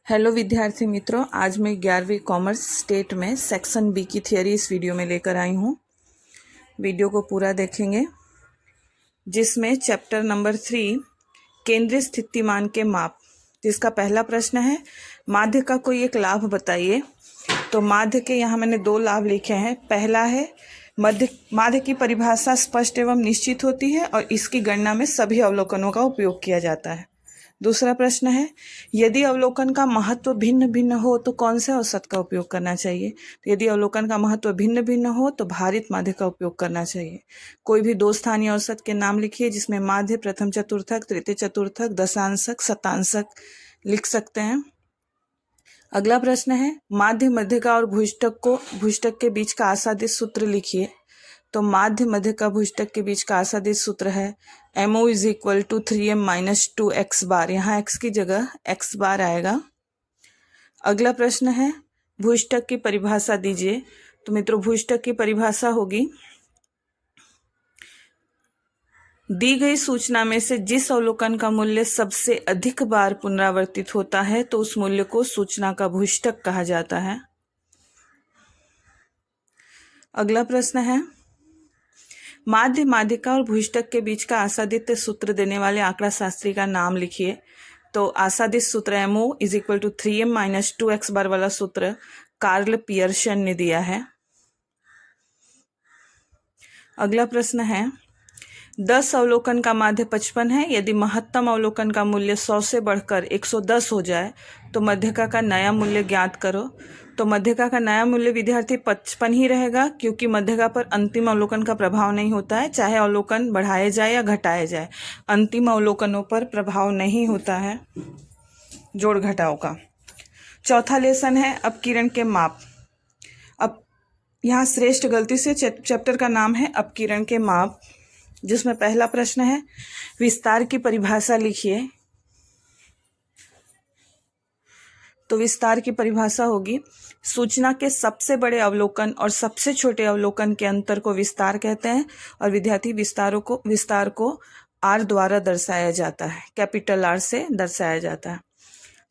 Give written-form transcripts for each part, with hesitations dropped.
Hello विद्यार्थी मित्रों, आज मैं 11वीं कॉमर्स स्टेट में सेक्शन बी की थियरी इस वीडियो में लेकर आई हूँ। वीडियो को पूरा देखेंगे, जिसमें चैप्टर नंबर 3 केंद्रीय स्थितिमान के माप, जिसका पहला प्रश्न है माध्य का कोई एक लाभ बताइए। तो माध्य के यहाँ मैंने 2 लाभ लिखे हैं। पहला है माध्य की परिभाषा स्पष्ट एवं निश्चित होती है और इसकी गणना में सभी अवलोकनों का उपयोग किया जाता है। दूसरा प्रश्न है यदि अवलोकन का महत्व भिन्न भिन्न हो तो कौन से औसत का उपयोग करना चाहिए। तो यदि अवलोकन का महत्व भिन्न भिन्न हो तो भारित माध्य का उपयोग करना चाहिए। कोई भी 2 स्थानीय औसत के नाम लिखिए जिसमें माध्य प्रथम चतुर्थक, तृतीय चतुर्थक, दशांशक, शतांशक लिख सकते हैं। अगला प्रश्न है माध्य मध्यिका और भुजटक के बीच का आसादित सूत्र लिखिए। तो माध्य मध्यिका भुजटक के बीच का आसादित सूत्र है MO = 3m - 2x बार। यहाँ x की जगह x बार आएगा। अगला प्रश्न है भुजटक की परिभाषा दीजिए। तो मित्रों, भुजटक की परिभाषा होगी दी गई सूचना में से जिस अवलोकन का मूल्य सबसे अधिक बार पुनरावर्तित होता है तो उस मूल्य को सूचना का भुजटक कहा जाता है। अगला प्रश्न है माध्य, माध्यिका और भुजटक के बीच का आसादित सूत्र देने वाले आंकड़ा शास्त्री का नाम लिखिए। तो आसादित सूत्र MO = 3m - 2x बार वाला सूत्र कार्ल पियर्सन ने दिया है। अगला प्रश्न है 10 अवलोकन का माध्य 55 है। यदि महत्तम अवलोकन का मूल्य 100 से बढ़कर 110 हो जाए तो मध्यिका का नया मूल्य ज्ञात करो। तो मध्यिका का नया मूल्य विद्यार्थी 55 ही रहेगा, क्योंकि मध्यिका पर अंतिम अवलोकन का प्रभाव नहीं होता है। चाहे अवलोकन बढ़ाए जाए या घटाए जाए, अंतिम अवलोकनों पर प्रभाव नहीं होता है जोड़ घटाव का। चौथा लेसन है अपकिरण के माप। अब यहाँ श्रेष्ठ गलती से चैप्टर का नाम है अपकिरण के माप, जिसमें पहला प्रश्न है विस्तार की परिभाषा लिखिए। तो विस्तार की परिभाषा होगी सूचना के सबसे बड़े अवलोकन और सबसे छोटे अवलोकन के अंतर को विस्तार कहते हैं और विद्यार्थी विस्तार को R द्वारा दर्शाया जाता है, कैपिटल R से दर्शाया जाता है।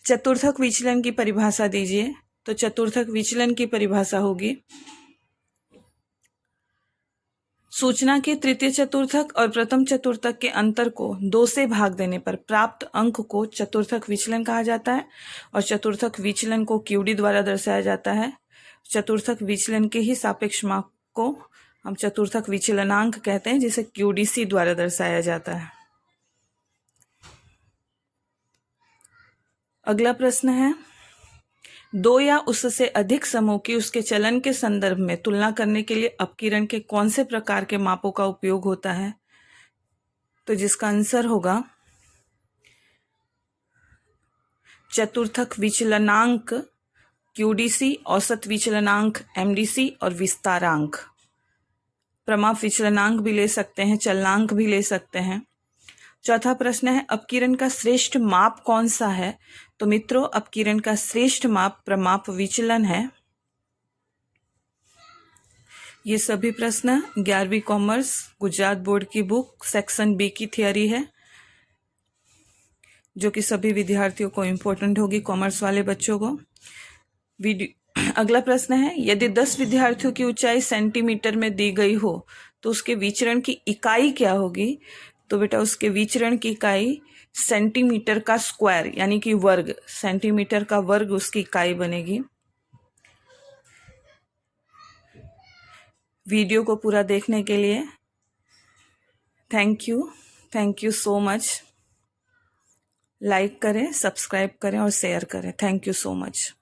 चतुर्थक विचलन की परिभाषा दीजिए। तो चतुर्थक विचलन की परिभाषा होगी सूचना के तृतीय चतुर्थक और प्रथम चतुर्थक के अंतर को 2 से भाग देने पर प्राप्त अंक को चतुर्थक विचलन कहा जाता है और चतुर्थक विचलन को QD द्वारा दर्शाया जाता है। चतुर्थक विचलन के ही सापेक्ष माप को हम चतुर्थक विचलनांक कहते हैं, जिसे QDC द्वारा दर्शाया जाता है। अगला प्रश्न है 2 या उससे अधिक समूह की उसके चलन के संदर्भ में तुलना करने के लिए अपकिरण के कौन से प्रकार के मापों का उपयोग होता है। तो जिसका आंसर होगा चतुर्थक विचलनांक QDC, औसत विचलनांक MDC और विस्तारांक। प्रमाप विचलनांक भी ले सकते हैं, चलनांक भी ले सकते हैं। चौथा प्रश्न है अपकिरण का श्रेष्ठ माप कौन सा है। तो मित्रों, अपकिरण का श्रेष्ठ माप प्रमाप विचलन है। ये सभी प्रश्न 11वीं कॉमर्स गुजरात बोर्ड की बुक सेक्शन बी की थियरी है, जो कि सभी विद्यार्थियों को इम्पोर्टेंट होगी, कॉमर्स वाले बच्चों को। अगला प्रश्न है यदि 10 विद्यार्थियों की ऊंचाई सेंटीमीटर में दी गई हो तो उसके विचरण की इकाई क्या होगी। तो बेटा, उसके विचरण की इकाई सेंटीमीटर का स्क्वायर यानी कि वर्ग, सेंटीमीटर का वर्ग उसकी इकाई बनेगी। वीडियो को पूरा देखने के लिए thank you so much. Like करें, सब्सक्राइब करें और शेयर करें। Thank you so much.